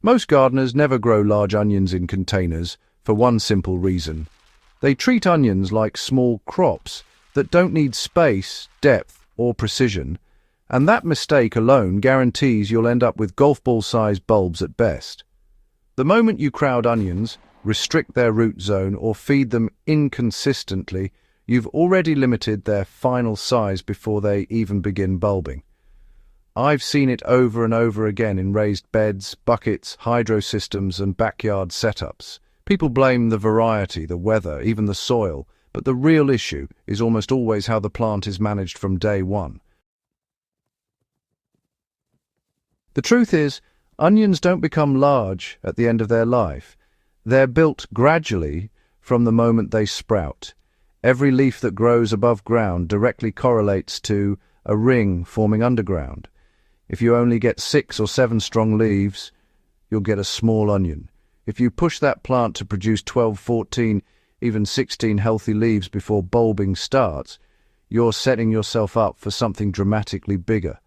Most gardeners never grow large onions in containers for one simple reason. They treat onions like small crops that don't need space, depth, or precision, and that mistake alone guarantees you'll end up with golf ball-sized bulbs at best. The moment you crowd onions, restrict their root zone, or feed them inconsistently, you've already limited their final size before they even begin bulbing. I've seen it over and over again in raised beds, buckets, hydro systems, and backyard setups. People blame the variety, the weather, even the soil, but the real issue is almost always how the plant is managed from day one. The truth is, onions don't become large at the end of their life. They're built gradually from the moment they sprout. Every leaf that grows above ground directly correlates to a ring forming underground. If you only get 6 or 7 strong leaves, you'll get a small onion. If you push that plant to produce 12, 14, even 16 healthy leaves before bulbing starts, you're setting yourself up for something dramatically bigger.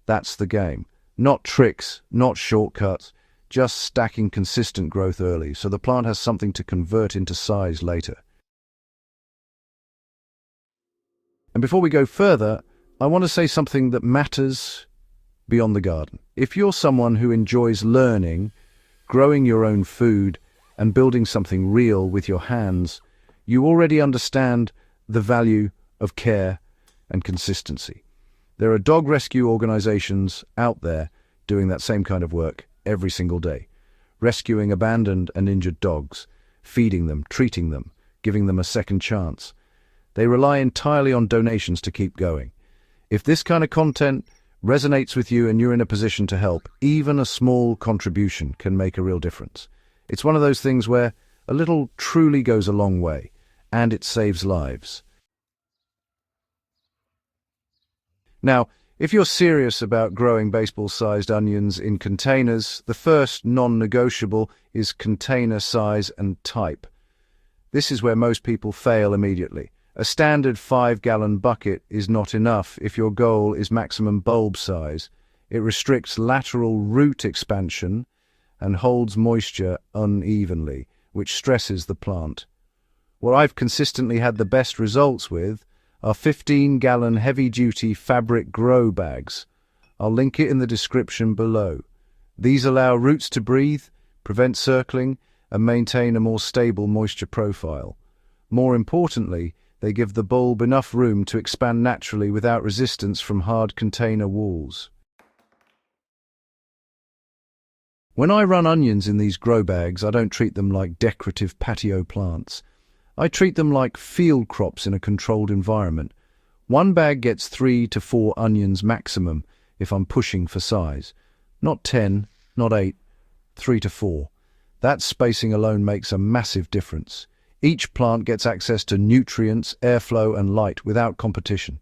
That's the game. Not tricks, not shortcuts, just stacking consistent growth early so the plant has something to convert into size later. And before we go further, I want to say something that matters beyond the garden. If you're someone who enjoys learning, growing your own food, and building something real with your hands, you already understand the value of care and consistency. There are dog rescue organizations out there doing that same kind of work every single day, rescuing abandoned and injured dogs, feeding them, treating them, giving them a second chance. They rely entirely on donations to keep going. If this kind of content resonates with you and you're in a position to help, even a small contribution can make a real difference. It's one of those things where a little truly goes a long way, and it saves lives. Now, if you're serious about growing baseball-sized onions in containers, the first non-negotiable is container size and type. This is where most people fail immediately. A standard 5-gallon bucket is not enough if your goal is maximum bulb size. It restricts lateral root expansion and holds moisture unevenly, which stresses the plant. What I've consistently had the best results with are 15-gallon heavy-duty fabric grow bags. I'll link it in the description below. These allow roots to breathe, prevent circling, and maintain a more stable moisture profile. More importantly, they give the bulb enough room to expand naturally without resistance from hard container walls. When I run onions in these grow bags, I don't treat them like decorative patio plants. I treat them like field crops in a controlled environment. One bag gets 3 to 4 onions maximum if I'm pushing for size. Not 10, not 8, 3 to 4. That spacing alone makes a massive difference. Each plant gets access to nutrients, airflow, and light without competition.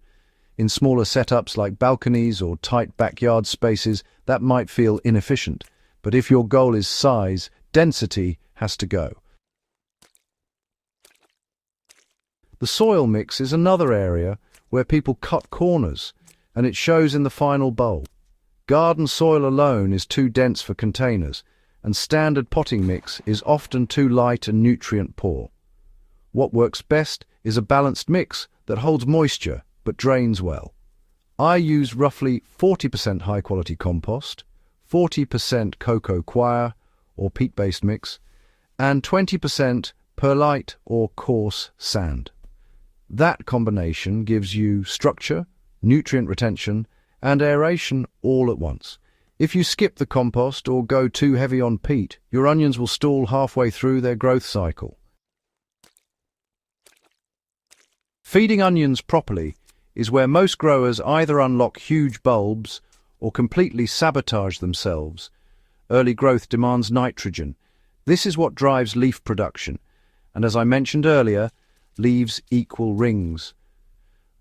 In smaller setups like balconies or tight backyard spaces, that might feel inefficient. But if your goal is size, density has to go. The soil mix is another area where people cut corners, and it shows in the final bulb. Garden soil alone is too dense for containers, and standard potting mix is often too light and nutrient poor. What works best is a balanced mix that holds moisture but drains well. I use roughly 40% high-quality compost, 40% cocoa coir or peat-based mix, and 20% perlite or coarse sand. That combination gives you structure, nutrient retention, and aeration all at once. If you skip the compost or go too heavy on peat, your onions will stall halfway through their growth cycle. Feeding onions properly is where most growers either unlock huge bulbs or completely sabotage themselves. Early growth demands nitrogen. This is what drives leaf production, and as I mentioned earlier, leaves equal rings.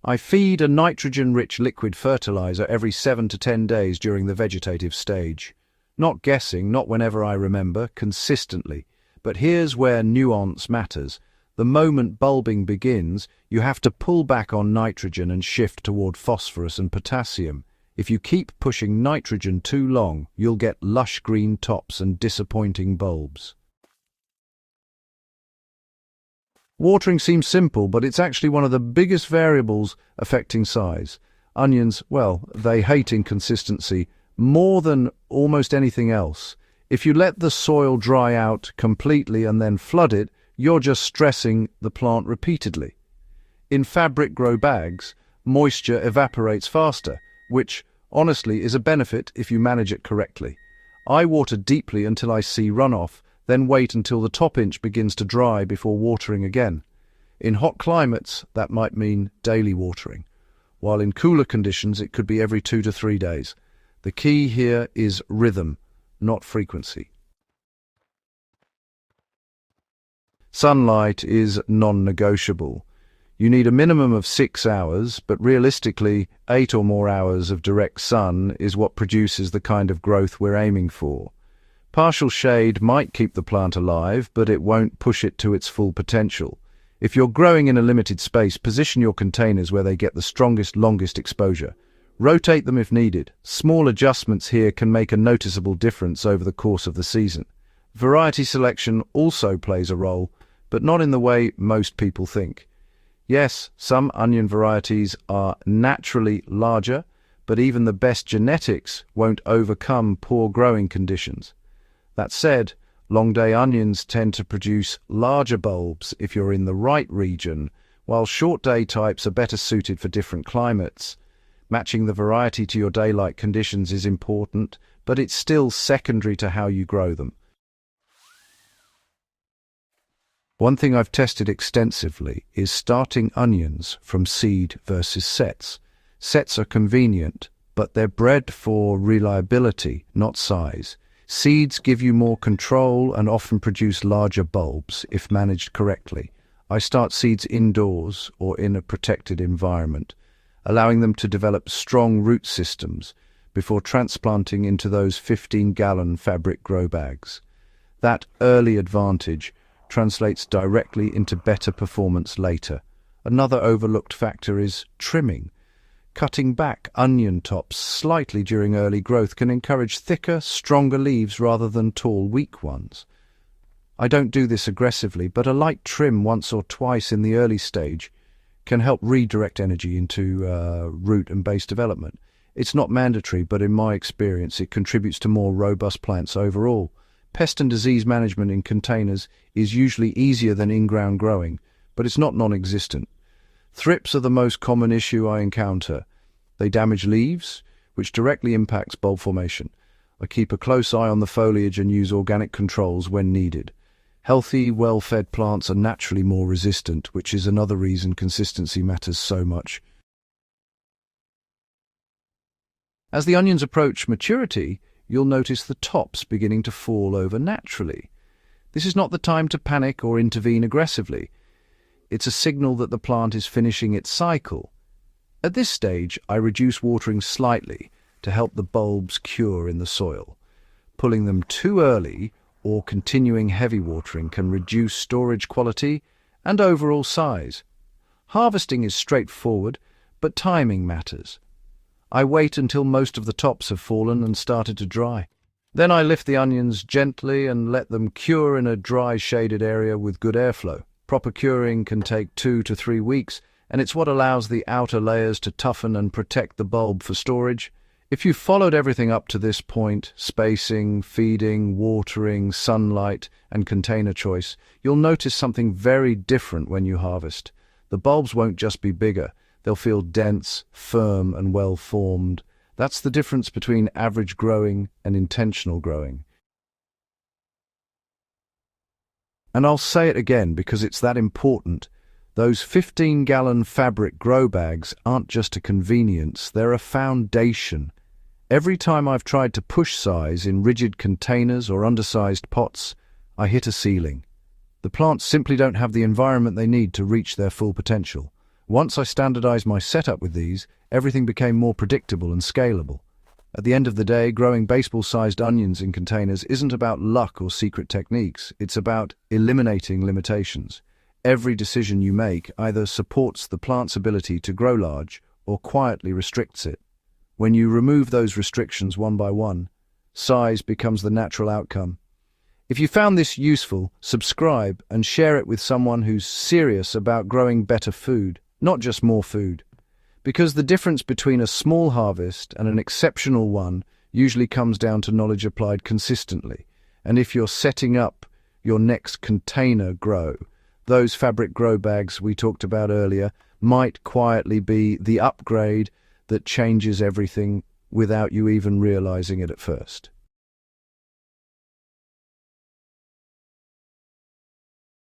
I feed a nitrogen-rich liquid fertilizer every 7 to 10 days during the vegetative stage. Not guessing, not whenever I remember, consistently. But here's where nuance matters. The moment bulbing begins, you have to pull back on nitrogen and shift toward phosphorus and potassium. If you keep pushing nitrogen too long, you'll get lush green tops and disappointing bulbs. Watering seems simple, but it's actually one of the biggest variables affecting size. Onions, well, they hate inconsistency more than almost anything else. If you let the soil dry out completely and then flood it, you're just stressing the plant repeatedly. In fabric grow bags, moisture evaporates faster, which honestly is a benefit if you manage it correctly. I water deeply until I see runoff, then wait until the top inch begins to dry before watering again. In hot climates, that might mean daily watering, while in cooler conditions it could be every 2 to 3 days. The key here is rhythm, not frequency. Sunlight is non-negotiable. You need a minimum of 6 hours, but realistically 8 or more hours of direct sun is what produces the kind of growth we're aiming for. Partial shade might keep the plant alive, but it won't push it to its full potential. If you're growing in a limited space, position your containers where they get the strongest, longest exposure. Rotate them if needed. Small adjustments here can make a noticeable difference over the course of the season. Variety selection also plays a role, but not in the way most people think. Yes, some onion varieties are naturally larger, but even the best genetics won't overcome poor growing conditions. That said, long-day onions tend to produce larger bulbs if you're in the right region, while short-day types are better suited for different climates. Matching the variety to your daylight conditions is important, but it's still secondary to how you grow them. One thing I've tested extensively is starting onions from seed versus sets. Sets are convenient, but they're bred for reliability, not size. Seeds give you more control and often produce larger bulbs if managed correctly. I start seeds indoors or in a protected environment, allowing them to develop strong root systems before transplanting into those 15-gallon fabric grow bags. That early advantage translates directly into better performance later. Another overlooked factor is trimming. Cutting back onion tops slightly during early growth can encourage thicker, stronger leaves rather than tall, weak ones. I don't do this aggressively, but a light trim once or twice in the early stage can help redirect energy into root and base development. It's not mandatory, but in my experience it contributes to more robust plants overall. Pest and disease management in containers is usually easier than in-ground growing, but it's not non-existent. Thrips are the most common issue I encounter. They damage leaves, which directly impacts bulb formation. I keep a close eye on the foliage and use organic controls when needed. Healthy, well-fed plants are naturally more resistant, which is another reason consistency matters so much. As the onions approach maturity, you'll notice the tops beginning to fall over naturally. This is not the time to panic or intervene aggressively. It's a signal that the plant is finishing its cycle. At this stage, I reduce watering slightly to help the bulbs cure in the soil. Pulling them too early or continuing heavy watering can reduce storage quality and overall size. Harvesting is straightforward, but timing matters. I wait until most of the tops have fallen and started to dry. Then I lift the onions gently and let them cure in a dry, shaded area with good airflow. Proper curing can take 2 to 3 weeks, and it's what allows the outer layers to toughen and protect the bulb for storage. If you've followed everything up to this point, spacing, feeding, watering, sunlight, and container choice, you'll notice something very different when you harvest. The bulbs won't just be bigger, they'll feel dense, firm, and well-formed. That's the difference between average growing and intentional growing. And I'll say it again because it's that important. Those 15-gallon fabric grow bags aren't just a convenience, they're a foundation. Every time I've tried to push size in rigid containers or undersized pots, I hit a ceiling. The plants simply don't have the environment they need to reach their full potential. Once I standardized my setup with these, everything became more predictable and scalable. At the end of the day, growing baseball-sized onions in containers isn't about luck or secret techniques. It's about eliminating limitations. Every decision you make either supports the plant's ability to grow large or quietly restricts it. When you remove those restrictions one by one, size becomes the natural outcome. If you found this useful, subscribe and share it with someone who's serious about growing better food, not just more food. Because the difference between a small harvest and an exceptional one usually comes down to knowledge applied consistently. And if you're setting up your next container grow, those fabric grow bags we talked about earlier might quietly be the upgrade that changes everything without you even realizing it at first.